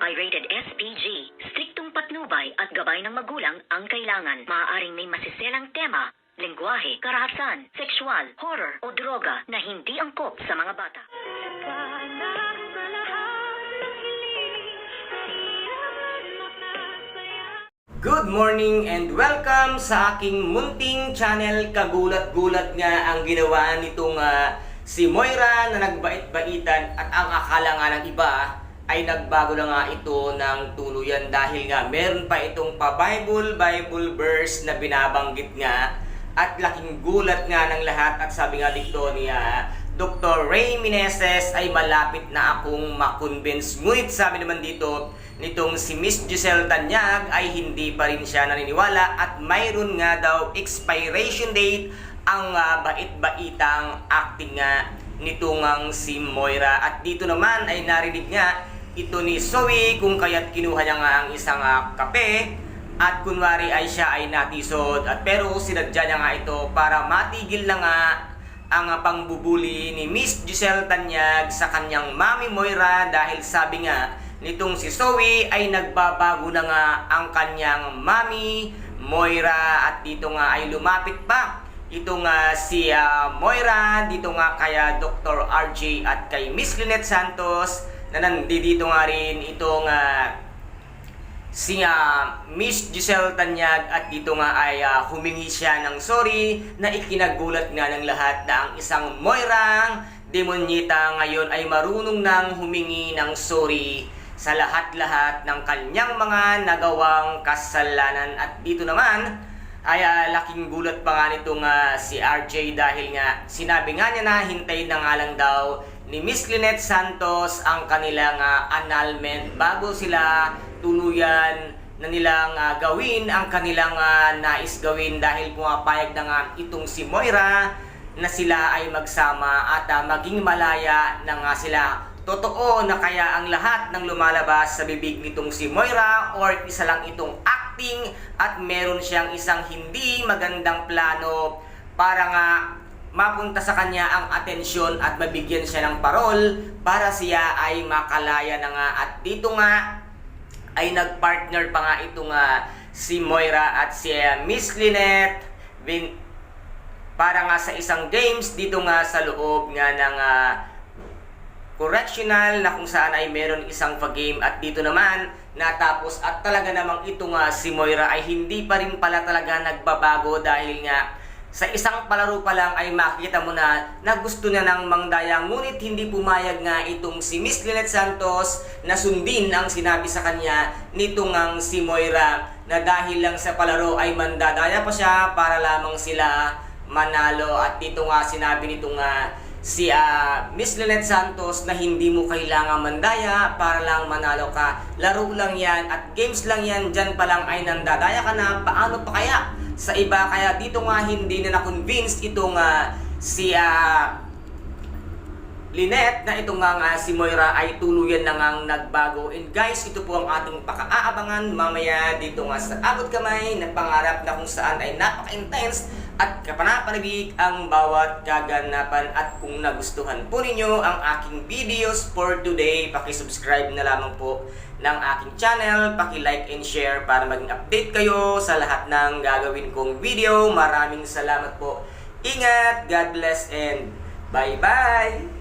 Pirated SPG. Striktong patnubay at gabay ng magulang ang kailangan. Maaaring may masiselang tema, lengguwahe, karahasan, sexual, horror o droga na hindi angkop sa mga bata. Good morning and welcome sa aking munting channel. Kagulat-gulat nga ang ginawa nitong si Moira na nagbait-baitan at ang akala nga ng iba ay nagbago na nga ito ng tuluyan dahil nga meron pa itong Bible verse na binabanggit nga at laking gulat nga ng lahat at sabi nga dito ni Dr. Ray Meneses ay malapit na akong makonvince. Ngunit sabi naman dito nitong si Miss Giselle Tanyag ay hindi pa rin siya naniniwala at mayroon nga daw expiration date ang bait-baitang acting nga nitong si Moira. At dito naman ay narinig nga ito ni Zoe kung kaya't kinuha niya nga ang isang kape at kunwari ay siya ay natisod at pero sinadya niya nga ito para matigil na nga ang pangbubuli ni Miss Giselle Tanyag sa kanyang mami Moira dahil sabi nga nitong si Zoe ay nagbabago na nga ang kanyang mami Moira at dito nga ay lumapit pa itong si Moira dito nga kaya Dr. RJ at kay Miss Lynette Santos na nandito nga rin itong si Miss Giselle Tanyag at dito nga ay humingi siya ng sorry na ikinagulat nga ng lahat na ang isang Moirang demonyita ngayon ay marunong nang humingi ng sorry sa lahat-lahat ng kanyang mga nagawang kasalanan. At dito naman ay laking gulat pa nga nitong si RJ dahil nga sinabi nga niya na hintayin na nga lang daw ni Miss Lynette Santos ang kanilang annulment bago sila tuluyan na nilang gawin ang kanilang nais gawin dahil pumapayag na nga itong si Moira na sila ay magsama at maging malaya na nga sila. Totoo na kaya ang lahat ng lumalabas sa bibig nitong si Moira or isa lang itong acting at meron siyang isang hindi magandang plano para nga mapunta sa kanya ang atensyon at mabigyan siya ng parol para siya ay makalaya na nga. At dito nga ay nagpartner pa nga itong si Moira at si Miss Lynette para nga sa isang games dito nga sa loob nga ng correctional na kung saan ay meron isang pa-game at dito naman natapos at talaga namang itong si Moira ay hindi pa rin pala talaga nagbabago dahil nga sa isang palaro pa lang ay makikita mo na gusto niya ng mangdaya ngunit hindi pumayag nga itong si Miss Lynette Santos na sundin ang sinabi sa kanya nitong si Moira na dahil lang sa palaro ay mandadaya pa siya para lamang sila manalo. At dito nga sinabi nitong si Miss Lynette Santos na hindi mo kailangan mandaya para lang manalo ka. Laro lang yan at games lang yan, dyan pa lang ay nandadaya ka na. Paano pa kaya sa iba? Kaya dito nga hindi na na-convince itong si Lynette na itong nga si Moira ay tuluyan na ngang nagbago. And guys, ito po ang ating pakaabangan mamaya dito nga sa Abot Kamay na pangarap na kung saan ay napaka-intense at kapanapanabik ang bawat kaganapan. At kung nagustuhan po ninyo ang aking videos for today, paki-subscribe na lamang po ng aking channel, paki-like and share para maging update kayo sa lahat ng gagawin kong video. Maraming salamat po. Ingat, God bless and bye-bye!